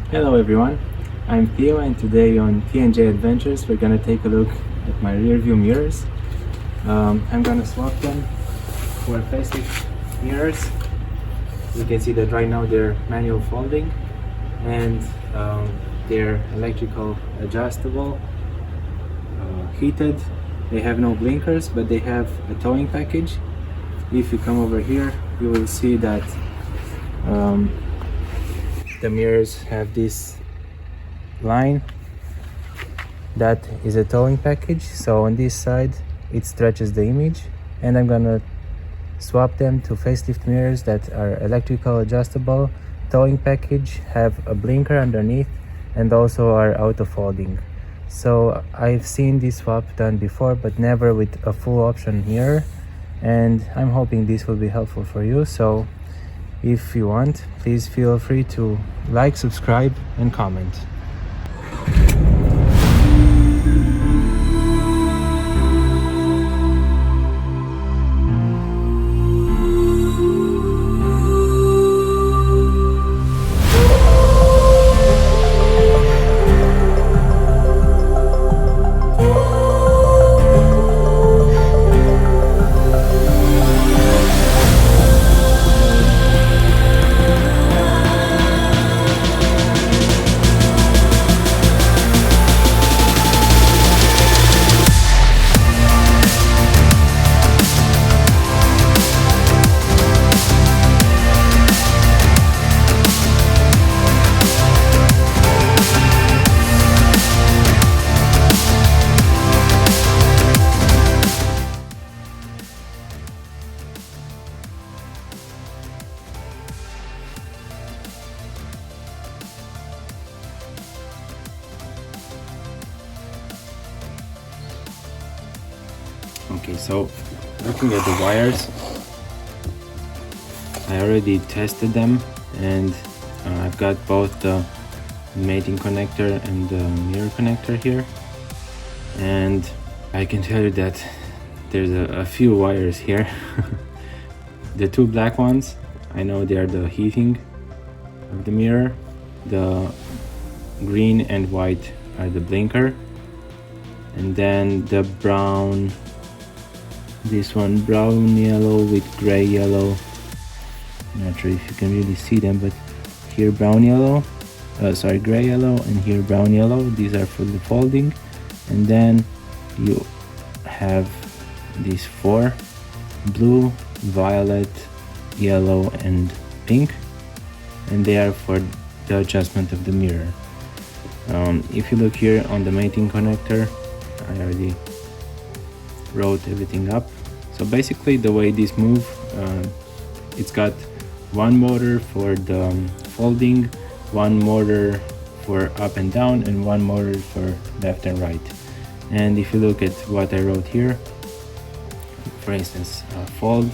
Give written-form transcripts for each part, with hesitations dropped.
Hello everyone, I'm Theo and today on T&J Adventures we're gonna take a look at my rear view mirrors. I'm gonna swap them for facelift mirrors. You can see that right now they're manual folding and they're electrical adjustable, heated. They have no blinkers but they have a towing package. If you come over here you will see that the mirrors have this line that is a towing package, so on this side it stretches the image, and I'm gonna swap them to facelift mirrors that are electrical adjustable, towing package, have a blinker underneath, and also are auto folding. So I've seen this swap done before but never with a full option mirror, and I'm hoping this will be helpful for you. So if you want, please feel free to like, subscribe, and comment. Okay, so looking at the wires, I already tested them, and I've got both the mating connector and the mirror connector here, and I can tell you that there's a few wires here. The two black ones, I know they are the heating of the mirror. The green and white are the blinker, and then the brown, this one brown yellow with gray yellow, not sure if you can really see them, but here brown yellow, gray yellow, and here brown yellow. These are for the folding. And then you have these four: blue, violet, yellow, and pink, and they are for the adjustment of the mirror. If you look here on the mating connector, I already wrote everything up. So basically the way these move, it's got one motor for the folding, one motor for up and down, and one motor for left and right. And if you look at what I wrote here, for instance, fold,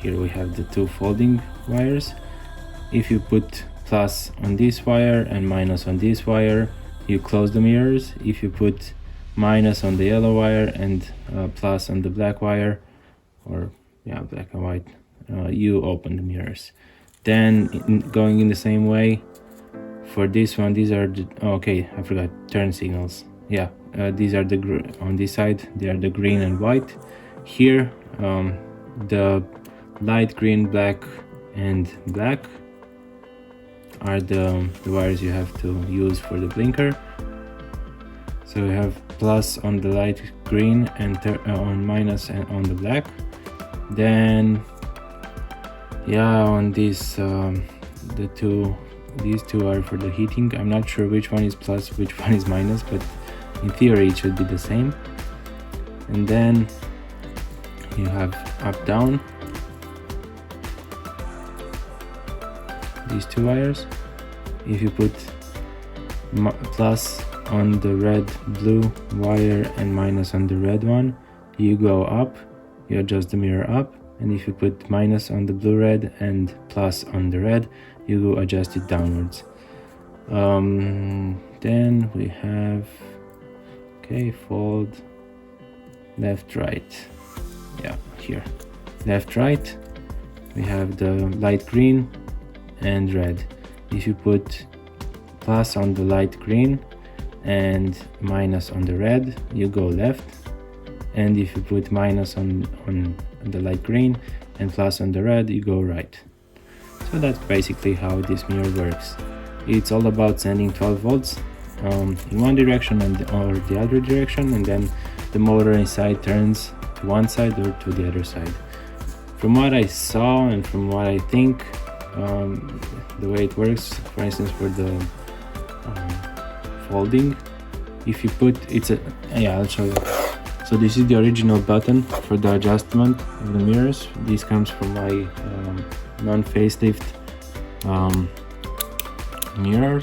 here we have the two folding wires. If you put plus on this wire and minus on this wire, you close the mirrors. If you put minus on the yellow wire and plus on the black wire, or black and white, you open the mirrors. Then going in the same way for this one, these are the, okay, I forgot, turn signals. These are the on this side, they are the green and white. Here the light green, black, and black are the wires you have to use for the blinker. So we have plus on the light green and on minus and on the black. Then on these these two are for the heating. I'm not sure which one is plus, which one is minus, but in theory it should be the same. And then you have up down, these two wires. If you put plus on the red blue wire and minus on the red one, you go up, you adjust the mirror up. And if you put minus on the blue red and plus on the red, you go adjust it downwards. Then we have fold left right, here left right. We have the light green and red. if you put plus on the light green and minus on the red, you go left, and if you put minus on the light green and plus on the red, you go right. So that's basically how this mirror works. It's all about sending 12 volts in one direction or the other direction, and then the motor inside turns to one side or to the other side. From what I saw and from what I think, the way it works, for instance, for the folding, if you put I'll show you. So this is the original button for the adjustment of the mirrors. This comes from my non-facelift mirror,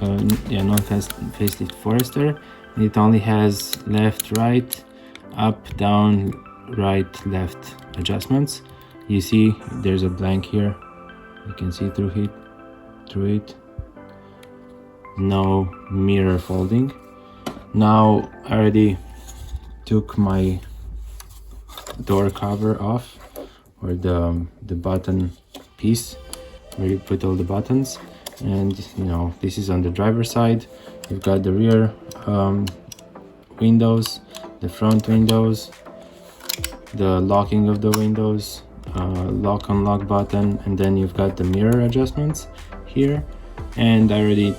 non-facelift Forester. It only has left, right, up, down, right, left adjustments. You see there's a blank here, you can see through it. No mirror folding. Now I already took my door cover off, or the button piece where you put all the buttons, and this is on the driver's side. You've got the rear windows, the front windows, the locking of the windows, lock unlock button, and then you've got the mirror adjustments here. And I already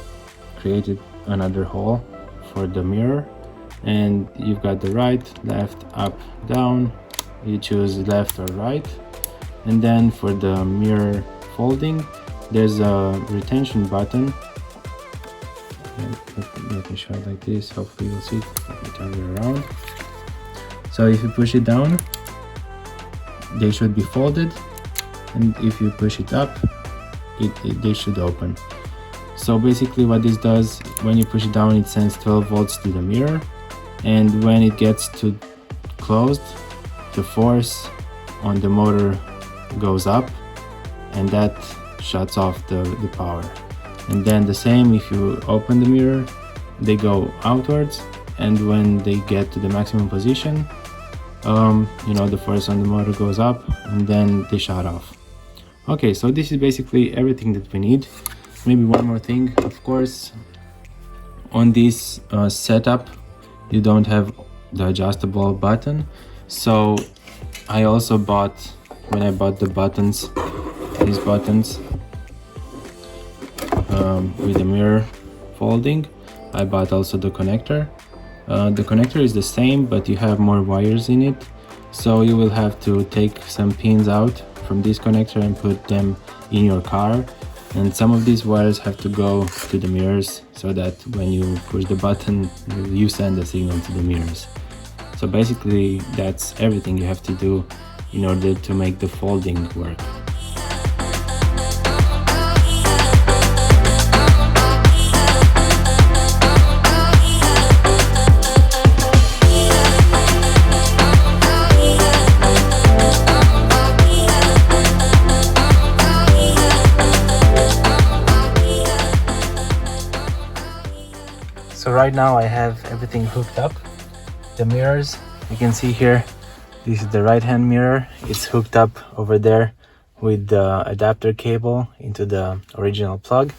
created another hole for the mirror, and you've got the right, left, up, down. You choose left or right. And then for the mirror folding, there's a retention button. Let me show it like this, hopefully you'll see it. Let me turn it around. So if you push it down, they should be folded, and if you push it up, they should open. So basically what this does, when you push it down, it sends 12 volts to the mirror, and when it gets to closed, the force on the motor goes up, and that shuts off the power. And then the same, if you open the mirror, they go outwards, and when they get to the maximum position, the force on the motor goes up, and then they shut off. Okay, so this is basically everything that we need. Maybe one more thing, of course, on this setup you don't have the adjustable button. So I also bought, when I bought the buttons, these buttons with the mirror folding, I bought also the connector. The connector is the same, but you have more wires in it, so you will have to take some pins out from this connector and put them in your car. And some of these wires have to go to the mirrors, so that when you push the button, you send a signal to the mirrors. So basically that's everything you have to do in order to make the folding work. So right now I have everything hooked up. The mirrors, you can see here, this is the right hand mirror. It's hooked up over there with the adapter cable into the original plug,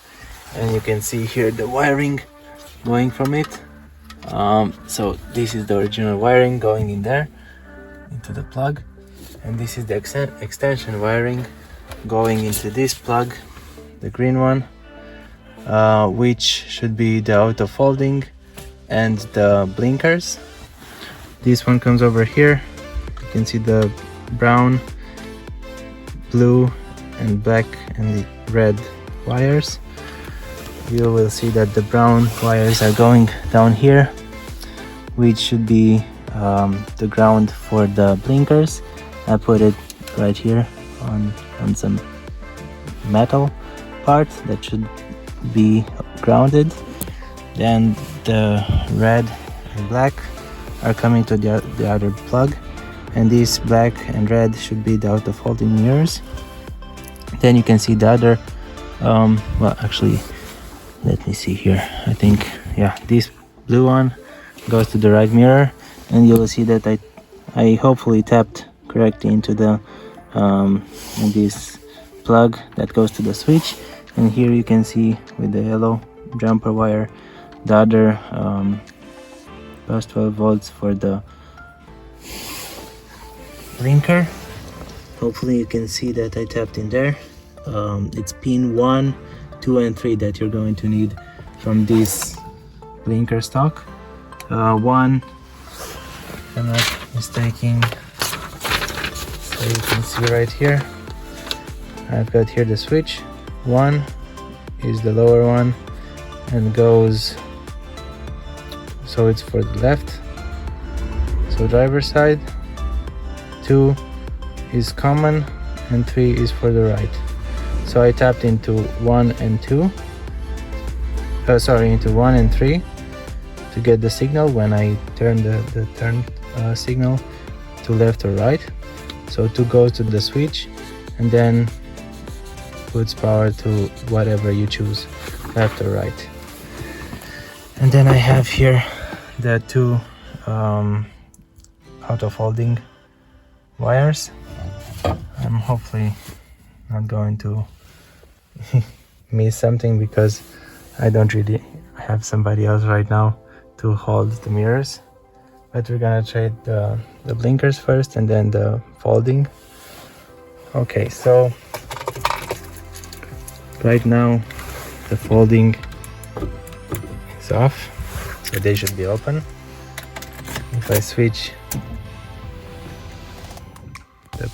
and you can see here the wiring going from it. So this is the original wiring going in there into the plug, and this is the extension wiring going into this plug, the green one, which should be the auto folding and the blinkers. This one comes over here. You can see the brown, blue and black and the red wires. You will see that the brown wires are going down here, which should be the ground for the blinkers. I put it right here on some metal part that should be grounded. Then the red and black are coming to the other plug, and these black and red should be the auto folding mirrors. Then you can see the other well, actually, let me see here. I think, yeah, this blue one goes to the right mirror, and you will see that I hopefully tapped correctly into the this plug that goes to the switch. And here you can see with the yellow jumper wire the other plus 12 volts for the blinker. Hopefully you can see that I tapped in there. It's pin 1, 2 and 3 that you're going to need from this blinker stock. 1, if I'm not mistaken, so you can see right here, I've got here the switch. 1 is the lower one and goes, so it's for the left, so driver's side. 2 is common and 3 is for the right. So I tapped into 1 and 2, into 1 and 3 to get the signal when I turn the turn signal to left or right. So 2 goes to the switch and then puts power to whatever you choose, left or right. And then I have here the 2 auto folding wires. I'm hopefully not going to miss something because I don't really have somebody else right now to hold the mirrors, but we're gonna trade the blinkers first and then the folding. Okay, so right now the folding is off, so they should be open. If I switch the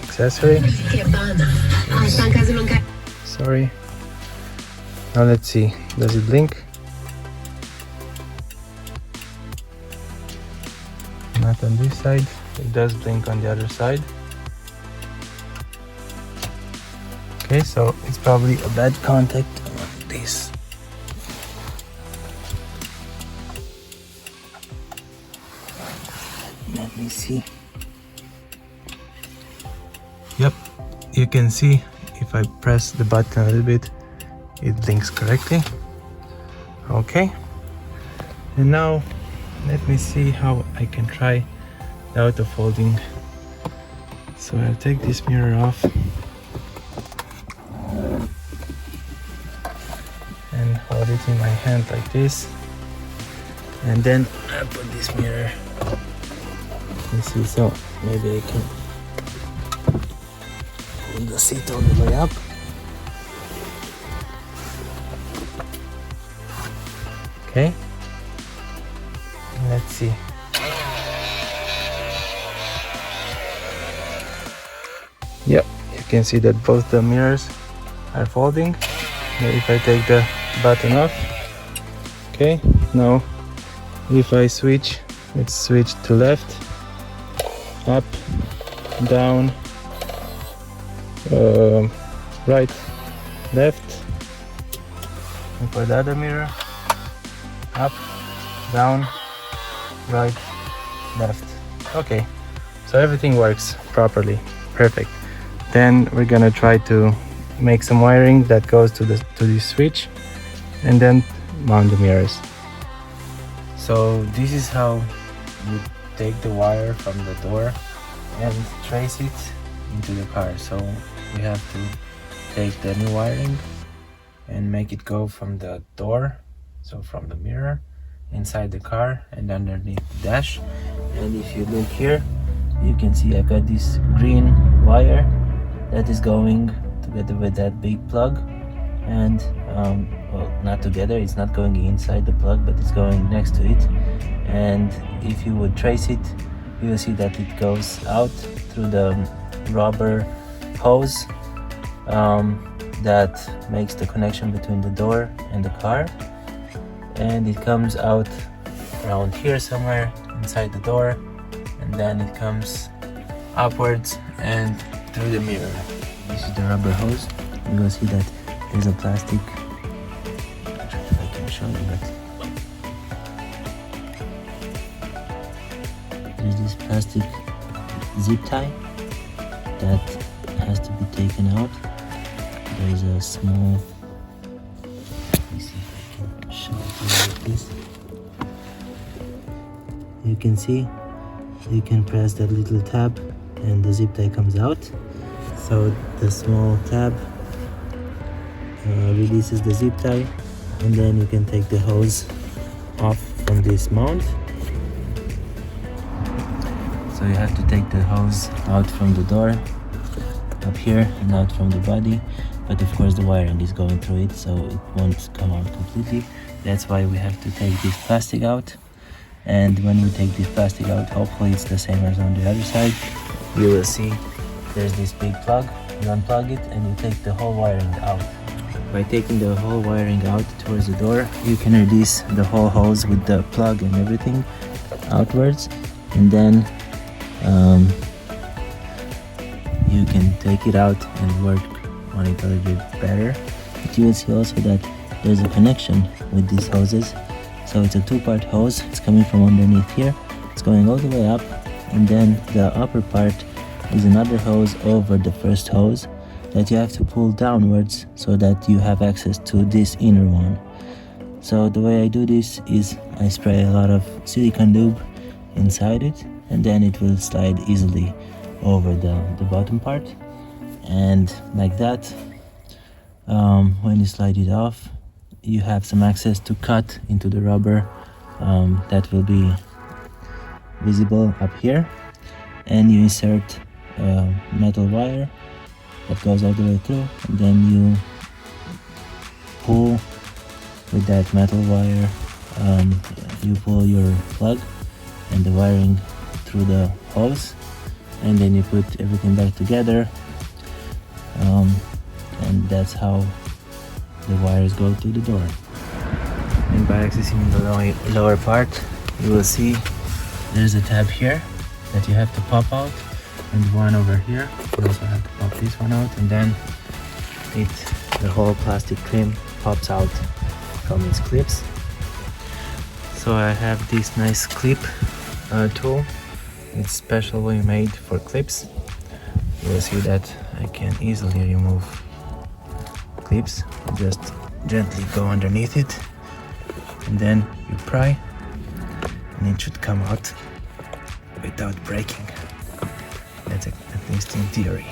accessory, sorry, now let's see, does it blink? Not on this side, it does blink on the other side. Okay, so it's probably a bad contact on this. Let me see. Yep, you can see if I press the button a little bit, it blinks correctly. Okay, and now let me see how I can try the auto folding. So I'll take this mirror off and hold it in my hand like this, and then I'll put this mirror. You see, so maybe I can pull the seat all the way up. Okay, let's see. Yep, you can see that both the mirrors are folding. Now if I take the button off, okay, now if I switch, let's switch to left, up, down, right, left, and for the other mirror, up, down, right, left. Okay, so everything works properly, perfect. Then we're gonna try to make some wiring that goes to this switch and then mount the mirrors. So this is how you take the wire from the door and trace it into the car. So we have to take the new wiring and make it go from the door, so from the mirror, inside the car and underneath the dash. And if you look here, you can see I got this green wire that is going together with that big plug, and well, not together, it's not going inside the plug, but it's going next to it. And if you would trace it, you will see that it goes out through the rubber hose that makes the connection between the door and the car, and it comes out around here somewhere inside the door, and then it comes upwards and through the mirror. This is the rubber hose. You will see that there's a plastic, if I can show you, but there's this plastic zip tie that has to be taken out. There is a small, let me see if I can show it like this. You can see, you can press that little tab and the zip tie comes out. So the small tab releases the zip tie, and then you can take the hose off from this mount. So you have to take the hose out from the door up here and out from the body, but of course the wiring is going through it, so it won't come out completely. That's why we have to take this plastic out. And when we take this plastic out, hopefully it's the same as on the other side. You will see there's this big plug. You unplug it and you take the whole wiring out. By taking the whole wiring out towards the door, you can release the whole hose with the plug and everything outwards, and then you can take it out and work on it a little bit better. But you will see also that there's a connection with these hoses. So it's a two-part hose. It's coming from underneath here. It's going all the way up, and then the upper part is another hose over the first hose that you have to pull downwards so that you have access to this inner one. So the way I do this is I spray a lot of silicone lube inside it, and then it will slide easily over the bottom part. And like that, when you slide it off, you have some access to cut into the rubber that will be visible up here, and you insert a metal wire that goes all the way through, and then you pull with that metal wire, you pull your plug and the wiring through the hose, and then you put everything back together, and that's how the wires go to the door. And by accessing the lower part, you will see there's a tab here that you have to pop out, and one over here. You also have to pop this one out, and then the whole plastic trim pops out from its clips. So I have this nice clip tool. It's specially made for clips. You will see that I can easily remove clips. Just gently go underneath it, and then you pry, and it should come out without breaking. That's at least in theory.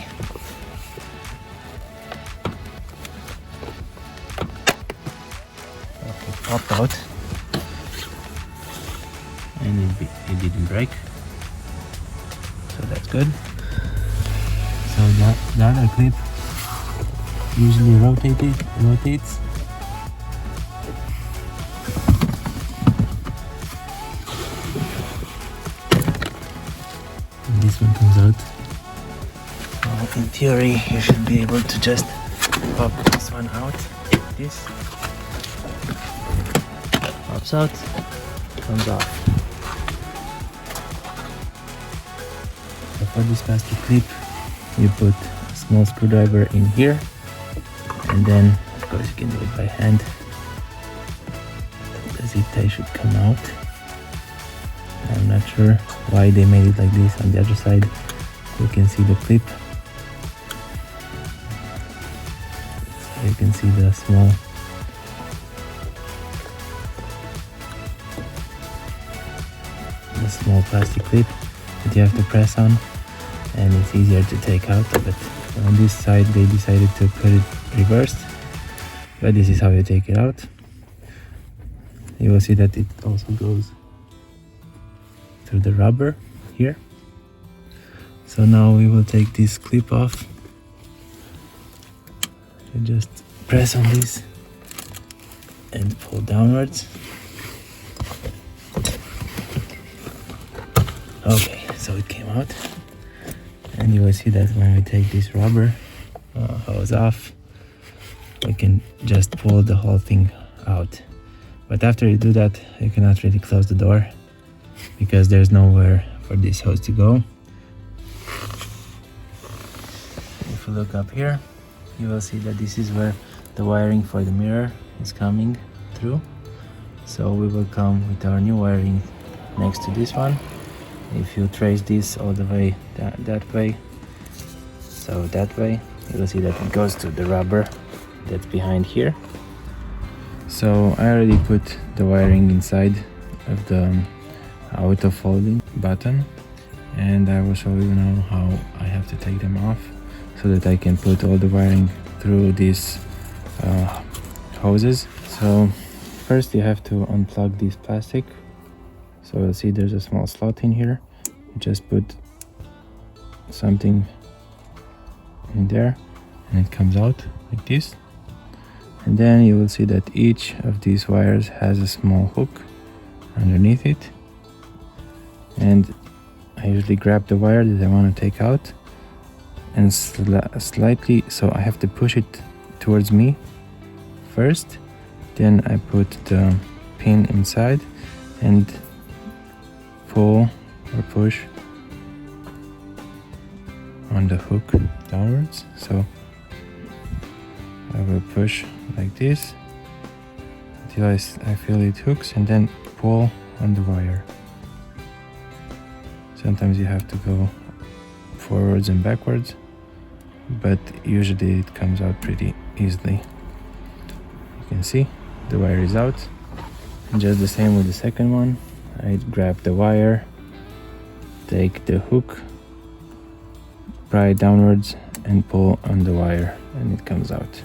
It popped out, and it didn't break, so that's good. So the other clip usually rotates. And this one comes out. So in theory, you should be able to just pop this one out like this. Pops out, comes off. So for this plastic clip, you put a small screwdriver in here, and then of course you can do it by hand. The zip tie should come out. I'm not sure why they made it like this. On the other side you can see the clip, so you can see the small plastic clip that you have to press on, and it's easier to take out. But on this side they decided to put it reversed, but this is how you take it out. You will see that it also goes through the rubber here. So now we will take this clip off. You just press on this and pull downwards. Okay, so it came out, and you will see that when we take this rubber hose off, we can just pull the whole thing out. But after you do that, you cannot really close the door because there's nowhere for this hose to go. If you look up here, you will see that this is where the wiring for the mirror is coming through. So we will come with our new wiring next to this one. If you trace this all the way that way, so that way, you will see that it goes to the rubber that's behind here. So I already put the wiring inside of the auto folding button, and I will show you now how I have to take them off so that I can put all the wiring through this hoses. So first you have to unplug this plastic. So you'll see there's a small slot in here. You just put something in there and it comes out like this. And then you will see that each of these wires has a small hook underneath it. And I usually grab the wire that I want to take out and slightly, so I have to push it towards me first. Then I put the pin inside and pull or push on the hook downwards. So I will push like this until I feel it hooks, and then pull on the wire. Sometimes you have to go forwards and backwards, but usually it comes out pretty easily. You can see the wire is out. And just the same with the second one. I grab the wire, take the hook, pry it downwards and pull on the wire, and it comes out.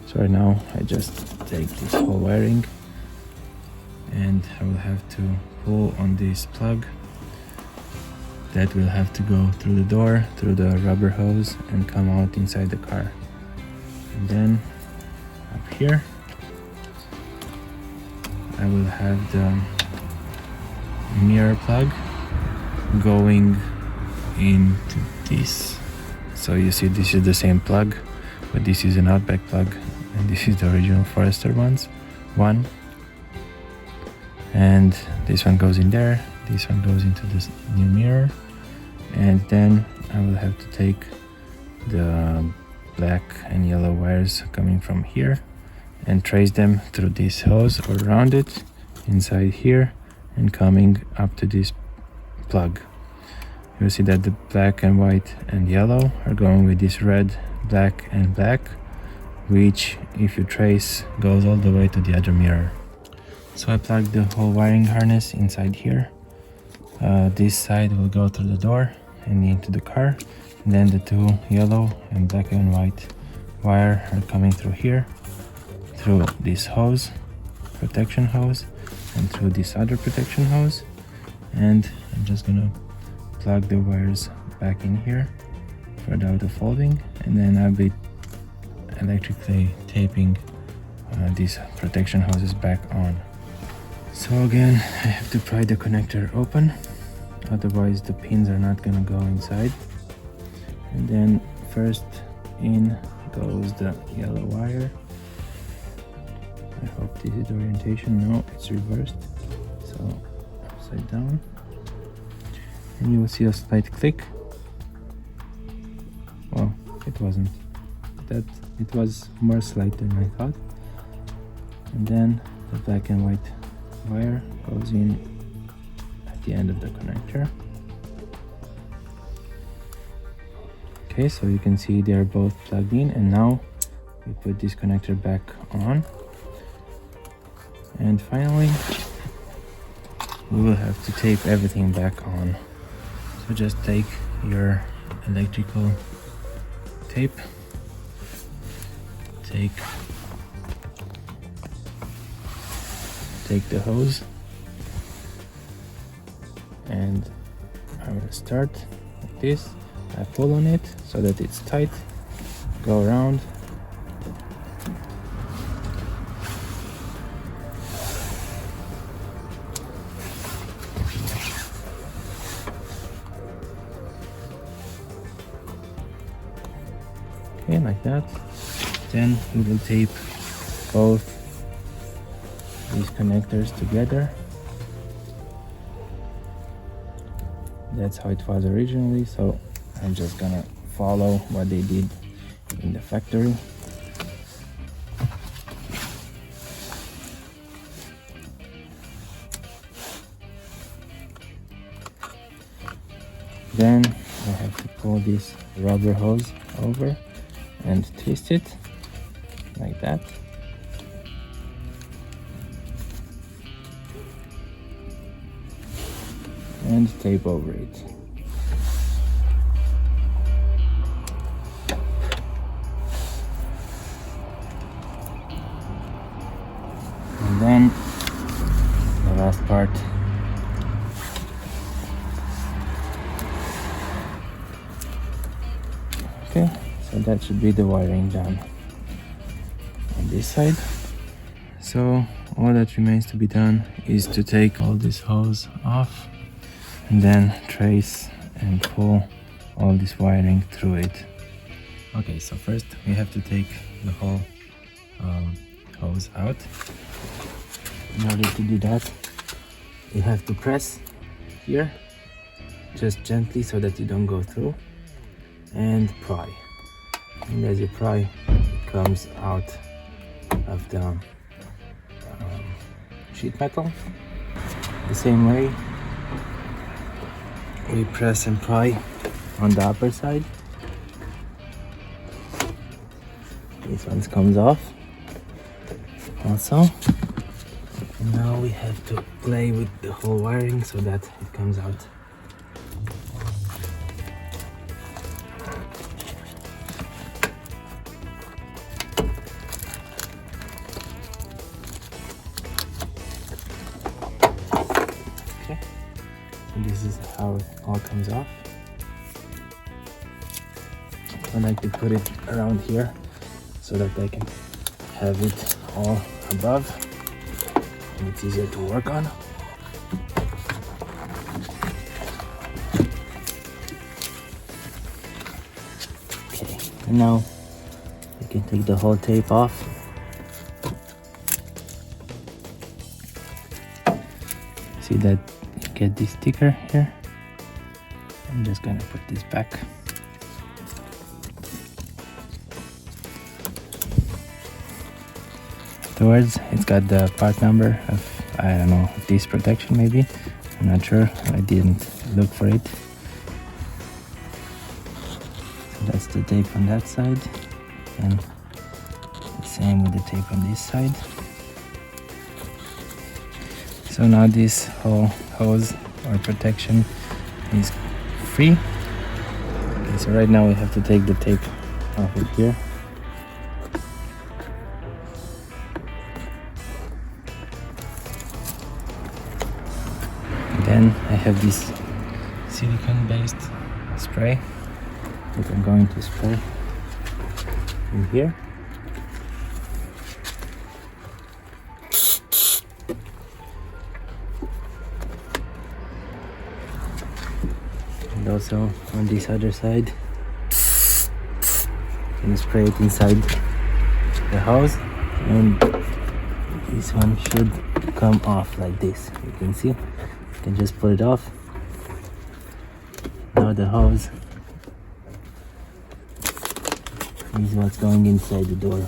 So right now I just take this whole wiring and I will have to pull on this plug that will have to go through the door, through the rubber hose, and come out inside the car. And then up here I will have the mirror plug going into this. So you see this is the same plug, but this is an Outback plug and this is the original Forester one. And this one goes in there, this one goes into this new mirror. And then I will have to take the black and yellow wires coming from here and trace them through this hose or around it inside here and coming up to this plug. You'll see that the black and white and yellow are going with this red, black and black, which if you trace goes all the way to the other mirror. So I plugged the whole wiring harness inside here. This side will go through the door and into the car, and then the two yellow and black and white wire are coming through here, through this hose, protection hose, and through this other protection hose. And I'm just gonna plug the wires back in here for the auto folding, and then I'll be electrically taping these protection hoses back on. So again, I have to pry the connector open, otherwise the pins are not gonna go inside. And then first in goes the yellow wire. I hope this is the orientation. No, it's reversed, so upside down. And you will see a slight click. Well, it wasn't that, it was more slight than I thought. And then the black and white wire goes in at the end of the connector. Okay, so you can see they're both plugged in, and now we put this connector back on. And finally we will have to tape everything back on. So just take your electrical tape, take the hose, and I will start like this. I pull on it so that it's tight, go around, okay, like that. Then we will tape both these connectors together. That's how it was originally, so I'm just gonna follow what they did in the factory. Then I have to pull this rubber hose over and twist it like that. And tape over it. then the last part. Okay, so that should be the wiring done on this side. So all that remains to be done is to take all this hose off and then trace and pull all this wiring through it. Okay, so first we have to take the whole hose out. In order to do that, you have to press here just gently so that you don't go through, and pry. And as you pry, it comes out of the sheet metal. The same way we press and pry on the upper side. This one comes off also. And now we have to play with the whole wiring so that it comes out. Okay, and this is how it all comes off. I like to put it around here so that I can have it all above and it's easier to work on. Okay, and now we can take the whole tape off. See that you get this sticker here? I'm just gonna put this back. Afterwards, it's got the part number of, I don't know, this protection maybe. I'm not sure, I didn't look for it. So that's the tape on that side, and the same with the tape on this side. So now this whole hose or protection is free. Okay, so right now we have to take the tape off it here. Then I have this silicone based spray that I'm going to spray in here. And also on this other side, I'm going to spray it inside the hose, and this one should come off like this. You can see. You can just pull it off. Now the hose is what's going inside the door.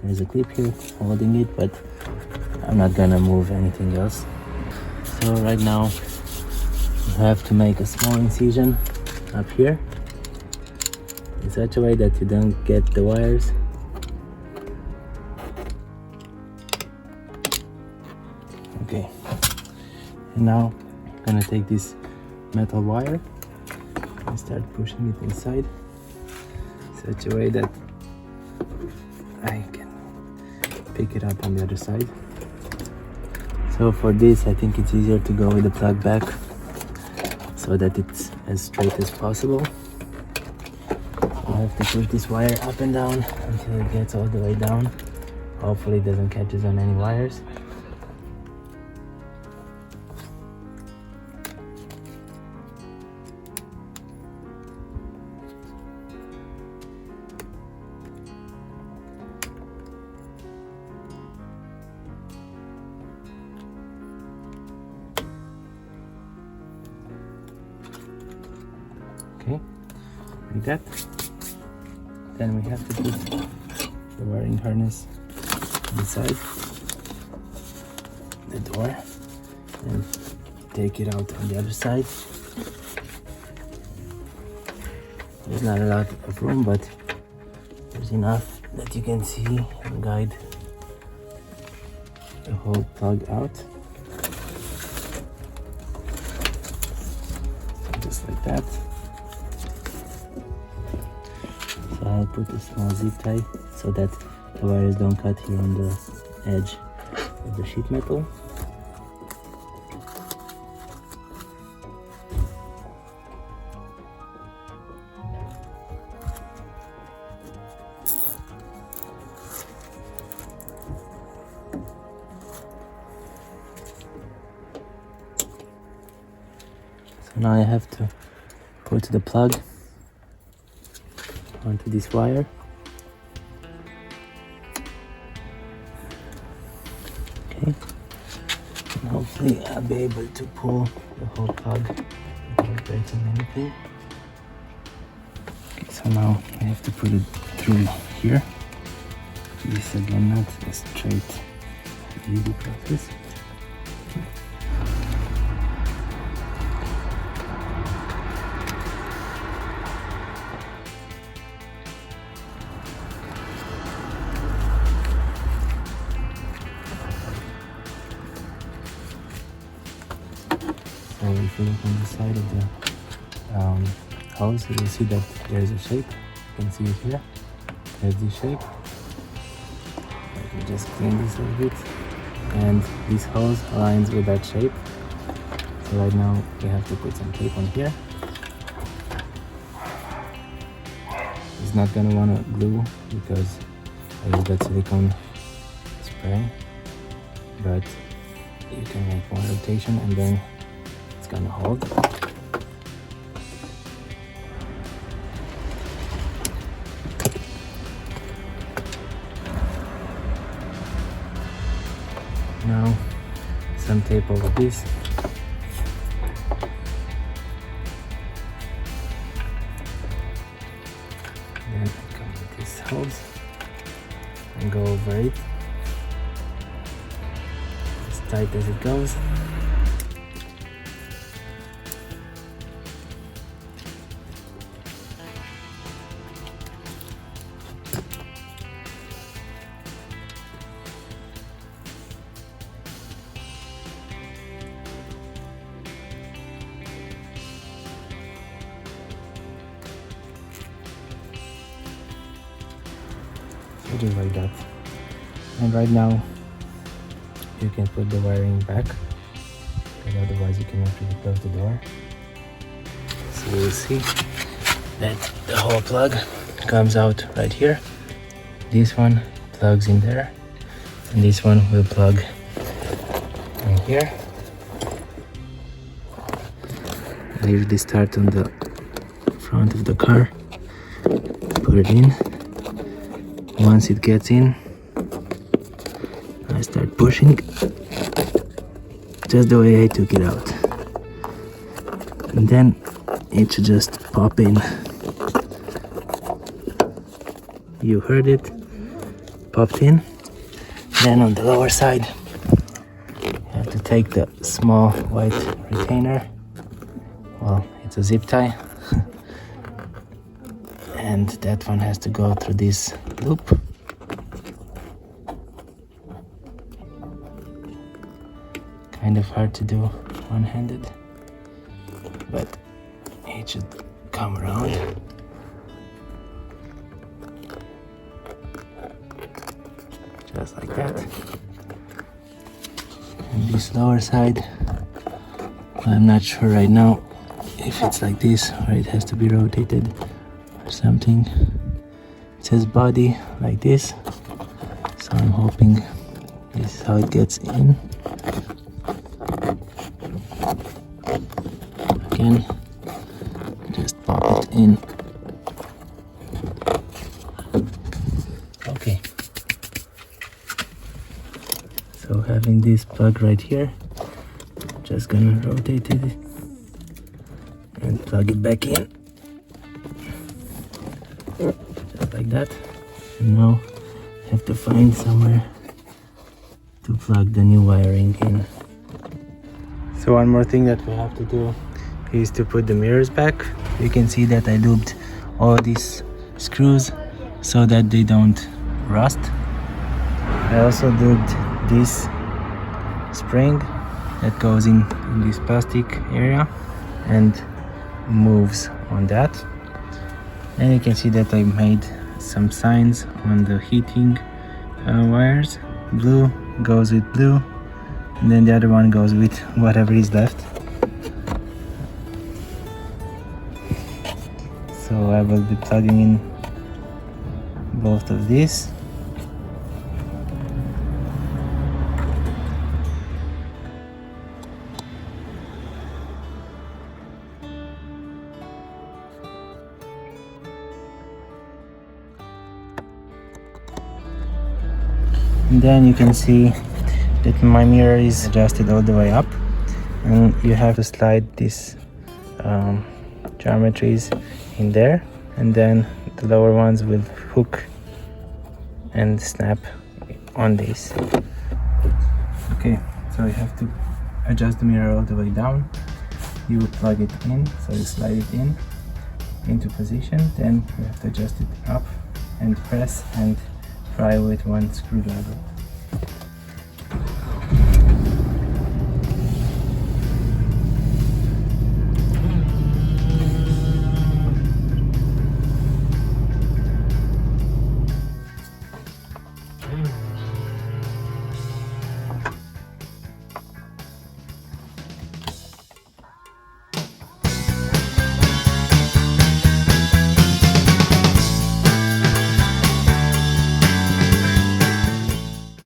There's a clip here holding it, but I'm not gonna move anything else. So right now you have to make a small incision up here in such a way that you don't get the wires. Okay. And now I'm gonna take this metal wire and start pushing it inside such a way that I can pick it up on the other side. So for this, I think it's easier to go with the plug back so that it's as straight as possible. I have to push this wire up and down until it gets all the way down. Hopefully it doesn't catch on any wires. Okay, like that. Then we have to put the wiring harness inside the door and take it out on the other side. There's not a lot of room, but there's enough that you can see and guide the whole plug out. Just like that. So I'll put a small zip tie so that the wires don't cut here on the edge of the sheet metal. So now I have to put the plug onto this wire. Okay, and hopefully I'll be able to pull the whole plug without breaking anything. Okay, so now I have to put it through here. This again not a straight easy process. So if you look on the side of the hose, you will see that there is a shape. You can see it here. There's this shape. Let me just clean this a little bit. And this hose aligns with that shape. So right now we have to put some tape on here. It's not gonna wanna glue because I use that silicone spray, but you can make one rotation and then it's gonna hold. Now some tape over this. Then I come with this hose and go over it as tight as it goes. Just like that. And right now you can put the wiring back, because otherwise you cannot really close the door. So you'll see that the whole plug comes out right here. This one plugs in there, and this one will plug in here. I usually start on the front of the car, put it in. Once it gets in, I start pushing just the way I took it out, and then it should just pop in. You heard it, popped in. Then on the lower side you have to take the small white retainer, well, it's a zip tie, and that one has to go through this loop. Kind of hard to do one-handed, but it should come around. Just like that. And this lower side, I'm not sure right now if it's like this or it has to be rotated or something. It says body like this, so I'm hoping this is how it gets in. Again, just pop it in. Okay. So having this plug right here, just gonna rotate it and plug it back in. Just like that. And now I have to find somewhere to plug the new wiring in. So one more thing that we have to do is to put the mirrors back. You can see that I lubed all these screws so that they don't rust. I also lubed this spring that goes in this plastic area and moves on that. And you can see that I made some signs on the heating wires, blue, goes with blue, and then the other one goes with whatever is left. So I will be plugging in both of these. And then you can see that my mirror is adjusted all the way up, and you have to slide these geometries in there, and then the lower ones will hook and snap on this. Okay, so you have to adjust the mirror all the way down. You will plug it in, so you slide it in into position, then you have to adjust it up and press and pry with one screwdriver.